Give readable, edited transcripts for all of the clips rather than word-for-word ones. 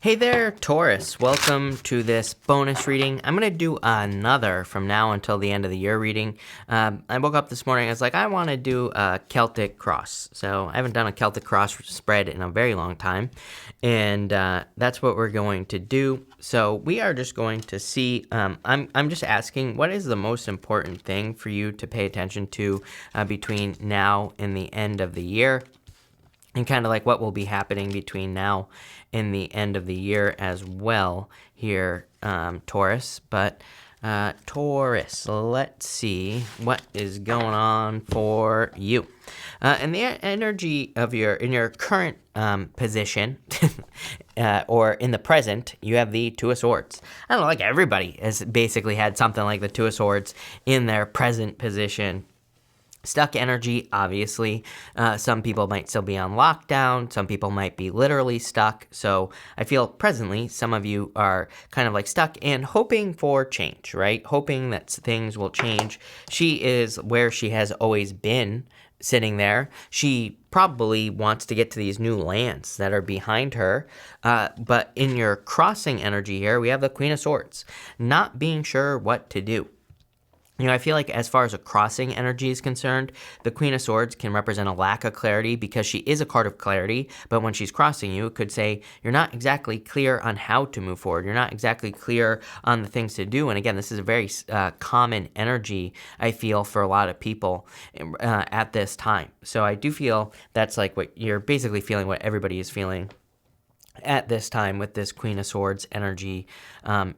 Hey there, Taurus. Welcome to this bonus reading. I'm going to do another from now until the end of the year reading. I woke up this morning, I was like, I want to do a Celtic cross. So I haven't done a Celtic cross spread in a very long time. And that's what we're going to do. So we are just going to see, I'm just asking, what is the most important thing for you to pay attention to between now and the end of the year? And kind of like what will be happening between now and the end of the year as well here, Taurus. But Taurus, let's see what is going on for you. And the energy of in your current position, or in the present, you have the Two of Swords. I don't know, like everybody has basically had something like the Two of Swords in their present position. Stuck energy, obviously. Some people might still be on lockdown. Some people might be literally stuck. So I feel presently some of you are kind of like stuck and hoping for change, right? Hoping that things will change. She is where she has always been, sitting there. She probably wants to get to these new lands that are behind her. But in your crossing energy here, we have the Queen of Swords, not being sure what to do. You know, I feel like as far as a crossing energy is concerned, the Queen of Swords can represent a lack of clarity because she is a card of clarity, but when she's crossing you, it could say you're not exactly clear on how to move forward. You're not exactly clear on the things to do. And again, this is a very common energy, I feel, for a lot of people at this time. So I do feel that's like what you're basically feeling, what everybody is feeling at this time with this Queen of Swords energy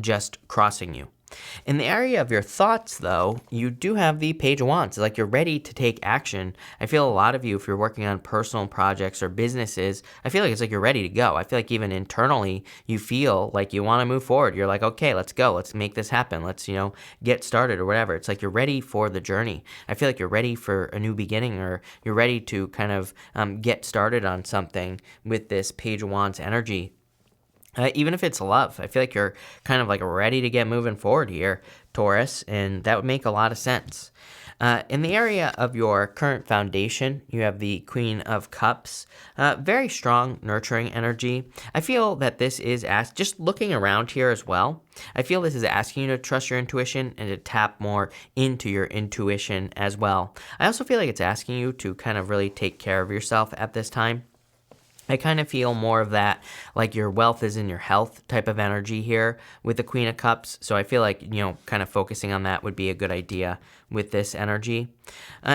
just crossing you. In the area of your thoughts, though, you do have the Page of Wands. It's like you're ready to take action. I feel a lot of you, if you're working on personal projects or businesses, I feel like it's like you're ready to go. I feel like even internally, you feel like you want to move forward. You're like, okay, let's go. Let's make this happen. Let's, get started or whatever. It's like you're ready for the journey. I feel like you're ready for a new beginning, or you're ready to kind of get started on something with this Page of Wands energy. Even if it's love, I feel like you're kind of like ready to get moving forward here, Taurus, and that would make a lot of sense. In the area of your current foundation, you have the Queen of Cups, very strong, nurturing energy. I feel that this is just looking around here as well. I feel this is asking you to trust your intuition and to tap more into your intuition as well. I also feel like it's asking you to kind of really take care of yourself at this time. I kind of feel more of that, like your wealth is in your health type of energy here with the Queen of Cups. So I feel like, kind of focusing on that would be a good idea with this energy.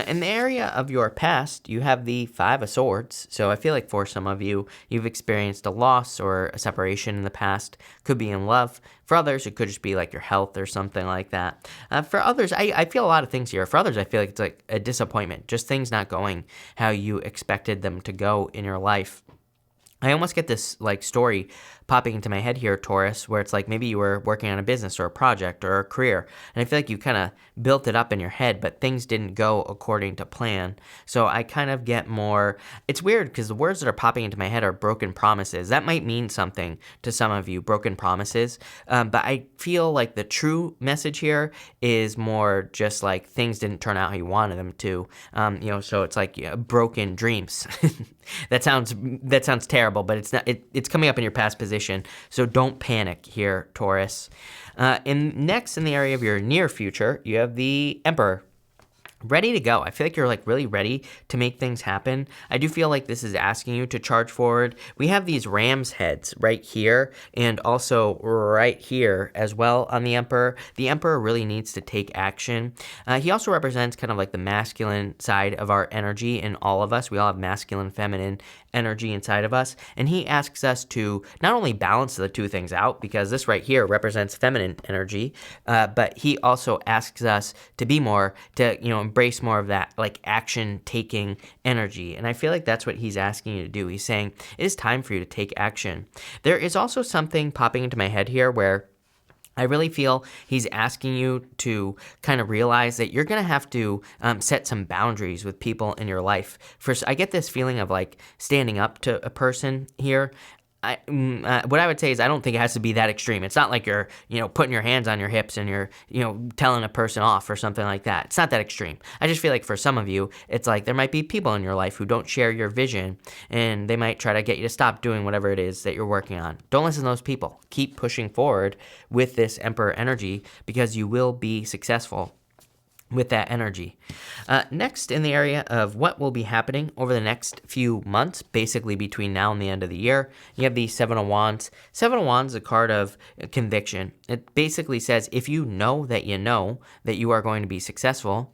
In the area of your past, you have the Five of Swords. So I feel like for some of you, you've experienced a loss or a separation in the past. Could be in love. For others, it could just be like your health or something like that. For others, I feel a lot of things here. For others, I feel like it's like a disappointment. Just things not going how you expected them to go in your life. I almost get this like story popping into my head here, Taurus, where it's like maybe you were working on a business or a project or a career, and I feel like you kind of built it up in your head, but things didn't go according to plan. So I kind of get more, it's weird because the words that are popping into my head are broken promises. That might mean something to some of you, broken promises, but I feel like the true message here is more just like things didn't turn out how you wanted them to, so it's like broken dreams. That sounds terrible, but it's not. It's coming up in your past position, so don't panic here, Taurus. Next, in the area of your near future, you have the Emperor. Ready to go. I feel like you're like really ready to make things happen. I do feel like this is asking you to charge forward. We have these ram's heads right here and also right here as well on the Emperor. The Emperor really needs to take action. He also represents kind of like the masculine side of our energy in all of us. We all have masculine, feminine energy inside of us. And he asks us to not only balance the two things out, because this right here represents feminine energy, but he also asks us to be more, to, embrace more of that like action taking energy. And I feel like that's what he's asking you to do. He's saying it is time for you to take action. There is also something popping into my head here where I really feel he's asking you to kind of realize that you're going to have to set some boundaries with people in your life. First, I get this feeling of like standing up to a person here. what I would say is I don't think it has to be that extreme. It's not like you're, putting your hands on your hips and you're, telling a person off or something like that. It's not that extreme. I just feel like for some of you, it's like there might be people in your life who don't share your vision, and they might try to get you to stop doing whatever it is that you're working on. Don't listen to those people. Keep pushing forward with this Emperor energy, because you will be successful with that energy. Next, in the area of what will be happening over the next few months, basically between now and the end of the year, you have the Seven of Wands. Seven of Wands is a card of conviction. It basically says if you know that you are going to be successful,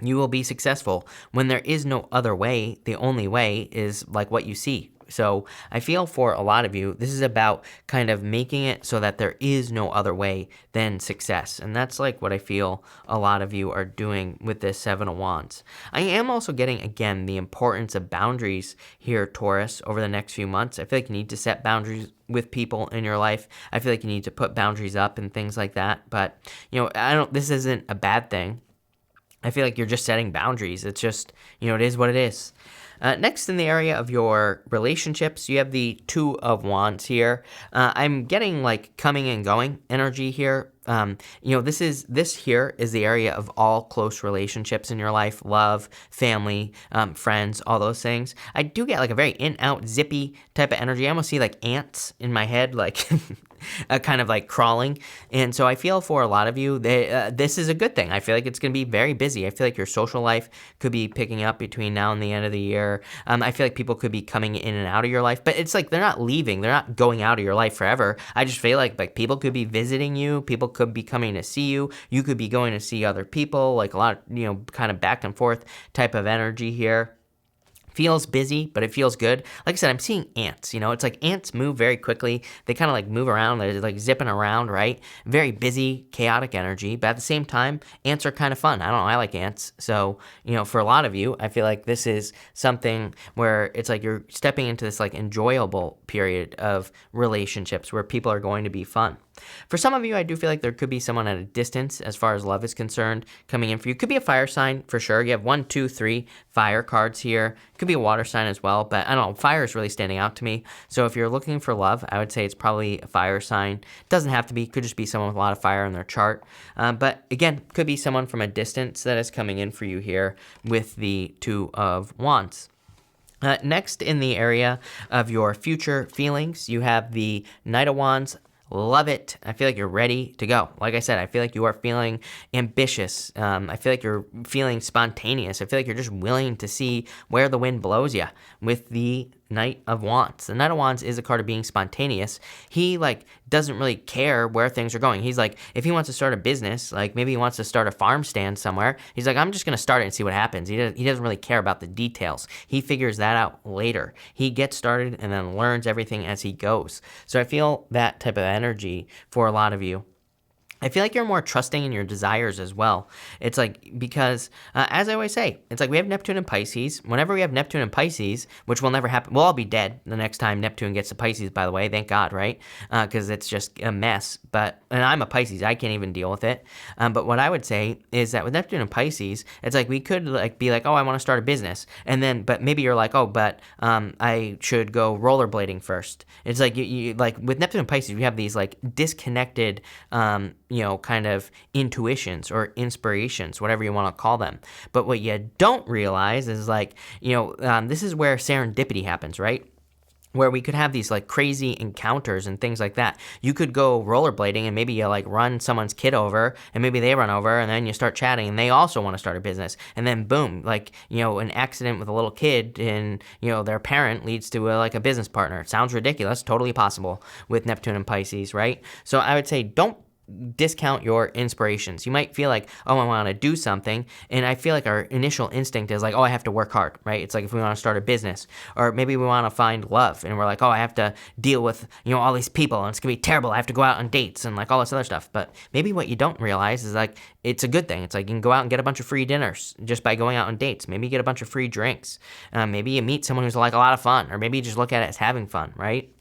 you will be successful. When there is no other way, the only way is like what you see. So I feel for a lot of you, this is about kind of making it so that there is no other way than success. And that's like what I feel a lot of you are doing with this Seven of Wands. I am also getting, again, the importance of boundaries here, Taurus, over the next few months. I feel like you need to set boundaries with people in your life. I feel like you need to put boundaries up and things like that. But, this isn't a bad thing. I feel like you're just setting boundaries. It's just, it is what it is. Next, in the area of your relationships, you have the Two of Wands here. I'm getting like coming and going energy here. This here is the area of all close relationships in your life, love, family, friends, all those things. I do get like a very in-out, zippy type of energy. I almost see like ants in my head, like kind of like crawling. And so I feel for a lot of you, this is a good thing. I feel like it's going to be very busy. I feel like your social life could be picking up between now and the end of the year. I feel like people could be coming in and out of your life, but it's like they're not leaving. They're not going out of your life forever. I just feel like people could be visiting you. People could be coming to see you. You could be going to see other people, like a lot of, kind of back and forth type of energy here. Feels busy, but it feels good. Like I said, I'm seeing ants, it's like ants move very quickly. They kind of like move around. They're like zipping around, right? Very busy, chaotic energy. But at the same time, ants are kind of fun. I don't know. I like ants. So, for a lot of you, I feel like this is something where it's like you're stepping into this like enjoyable period of relationships where people are going to be fun. For some of you, I do feel like there could be someone at a distance as far as love is concerned coming in for you. Could be a fire sign for sure. You have 1, 2, 3 fire cards here. Could be a water sign as well, but I don't know. Fire is really standing out to me. So if you're looking for love, I would say it's probably a fire sign. Doesn't have to be. Could just be someone with a lot of fire in their chart. But again, could be someone from a distance that is coming in for you here with the Two of Wands. Next, in the area of your future feelings, you have the Knight of Wands. Love it. I feel like you're ready to go. Like I said, I feel like you are feeling ambitious. I feel like you're feeling spontaneous. I feel like you're just willing to see where the wind blows you with the Knight of Wands. The Knight of Wands is a card of being spontaneous. He doesn't really care where things are going. He's like, if he wants to start a business, like maybe he wants to start a farm stand somewhere, he's like, I'm just going to start it and see what happens. He doesn't really care about the details. He figures that out later. He gets started and then learns everything as he goes. So I feel that type of energy for a lot of you. I feel like you're more trusting in your desires as well. It's like, because as I always say, it's like we have Neptune and Pisces. Whenever we have Neptune and Pisces, which will never happen, we'll all be dead the next time Neptune gets to Pisces, by the way. Thank God, right? Because it's just a mess. And I'm a Pisces. I can't even deal with it. But what I would say is that with Neptune and Pisces, it's like we could be like, oh, I want to start a business. but maybe you're like, oh, but I should go rollerblading first. It's like, you like with Neptune and Pisces, we have these like disconnected kind of intuitions or inspirations, whatever you want to call them. But what you don't realize is this is where serendipity happens, right? Where we could have these like crazy encounters and things like that. You could go rollerblading and maybe you run someone's kid over and maybe they run over and then you start chatting and they also want to start a business. And then boom, an accident with a little kid and, their parent leads to a business partner. It sounds ridiculous, totally possible with Neptune and Pisces, right? So I would say don't discount your inspirations. You might feel like, oh, I want to do something. And I feel like our initial instinct is like, oh, I have to work hard, right? It's like if we want to start a business or maybe we want to find love and we're like, oh, I have to deal with, all these people and it's going to be terrible. I have to go out on dates and all this other stuff. But maybe what you don't realize is it's a good thing. It's like you can go out and get a bunch of free dinners just by going out on dates. Maybe you get a bunch of free drinks. Maybe you meet someone who's a lot of fun, or maybe you just look at it as having fun, right?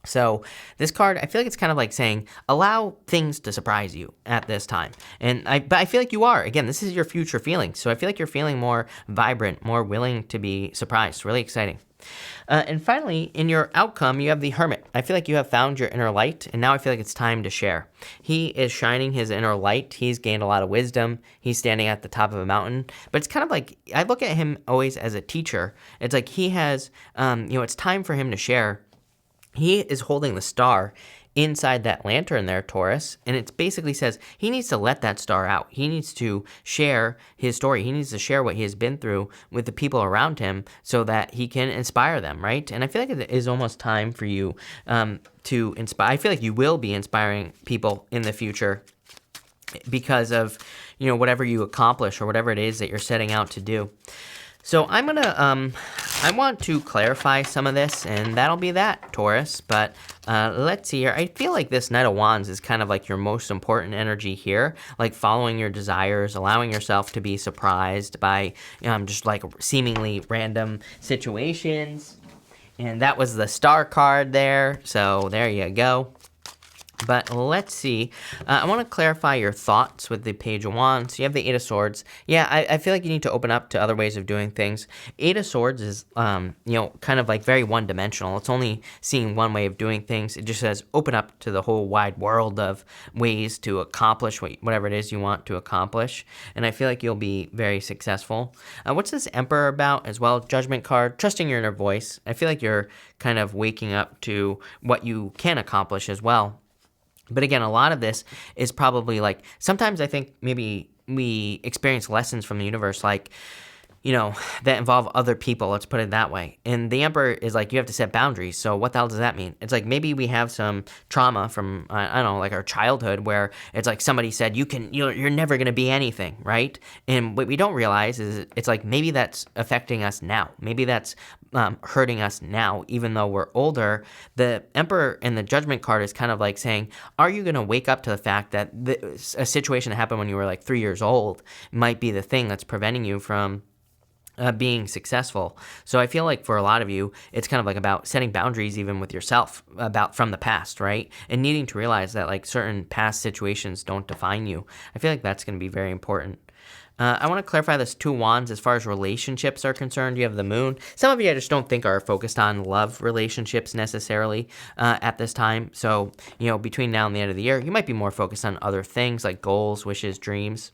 So this card, I feel like it's kind of like saying, allow things to surprise you at this time. But I feel like you are. Again, this is your future feelings. So I feel like you're feeling more vibrant, more willing to be surprised. Really exciting. And finally, in your outcome, you have the Hermit. I feel like you have found your inner light, and now I feel like it's time to share. He is shining his inner light. He's gained a lot of wisdom. He's standing at the top of a mountain. But it's kind of like, I look at him always as a teacher. It's like he has, it's time for him to share. He is holding the star inside that lantern there, Taurus, and it basically says he needs to let that star out. He needs to share his story. He needs to share what he has been through with the people around him so that he can inspire them, right? And I feel like it is almost time for you to inspire. I feel like you will be inspiring people in the future because of, whatever you accomplish or whatever it is that you're setting out to do. So I want to clarify some of this, and that'll be that, Taurus. But let's see here. I feel like this Knight of Wands is kind of like your most important energy here, like following your desires, allowing yourself to be surprised by just like seemingly random situations. And that was the Star card there, so there you go. But let's see. I want to clarify your thoughts with the Page of Wands. You have the Eight of Swords. Yeah, I feel like you need to open up to other ways of doing things. Eight of Swords is, kind of like very one-dimensional. It's only seeing one way of doing things. It just says open up to the whole wide world of ways to accomplish whatever it is you want to accomplish. And I feel like you'll be very successful. What's this Emperor about as well? Judgment card, trusting your inner voice. I feel like you're kind of waking up to what you can accomplish as well. But again, a lot of this is probably like, sometimes I think maybe we experience lessons from the universe, like, that involve other people, let's put it that way. And the Emperor is like, you have to set boundaries. So what the hell does that mean? It's like, maybe we have some trauma from, I don't know, like our childhood, where it's like somebody said, you're never going to be anything, right? And what we don't realize is it's like, maybe that's affecting us now. Maybe that's hurting us now, even though we're older. The Emperor and the Judgment card is kind of like saying, are you going to wake up to the fact that a situation that happened when you were like 3 years old might be the thing that's preventing you from being successful? So I feel like for a lot of you, it's kind of like about setting boundaries even with yourself from the past, right? And needing to realize that like certain past situations don't define you. I feel like that's going to be very important. I want to clarify this Two Wands as far as relationships are concerned. You have the Moon. Some of you I just don't think are focused on love relationships necessarily at this time. So, between now and the end of the year, you might be more focused on other things like goals, wishes, dreams.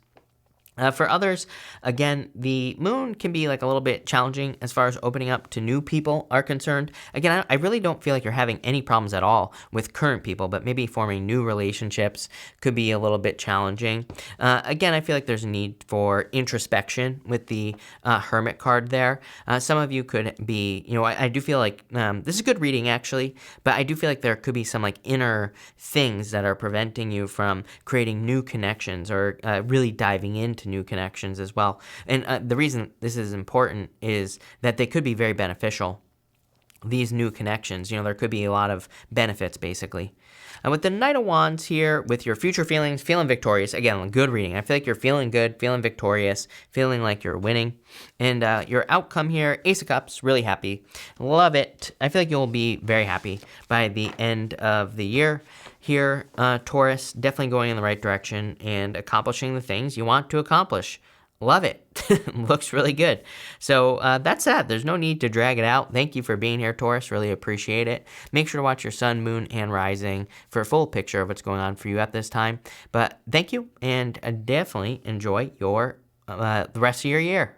For others, again, the Moon can be like a little bit challenging as far as opening up to new people are concerned. Again, I really don't feel like you're having any problems at all with current people, but maybe forming new relationships could be a little bit challenging. Again, I feel like there's a need for introspection with the Hermit card there. Some of you could be, I do feel like this is a good reading actually, but I do feel like there could be some like inner things that are preventing you from creating new connections or really diving into new connections as well. And the reason this is important is that they could be very beneficial. These new connections, there could be a lot of benefits basically. And with the Knight of Wands here, with your future feelings, feeling victorious. Again, good reading. I feel like you're feeling good, feeling victorious, feeling like you're winning. And your outcome here, Ace of Cups, really happy. Love it. I feel like you'll be very happy by the end of the year. Here, Taurus, definitely going in the right direction and accomplishing the things you want to accomplish. Love it. Looks really good. So that's that. There's no need to drag it out. Thank you for being here, Taurus. Really appreciate it. Make sure to watch your sun, moon, and rising for a full picture of what's going on for you at this time. But thank you, and definitely enjoy the rest of your year.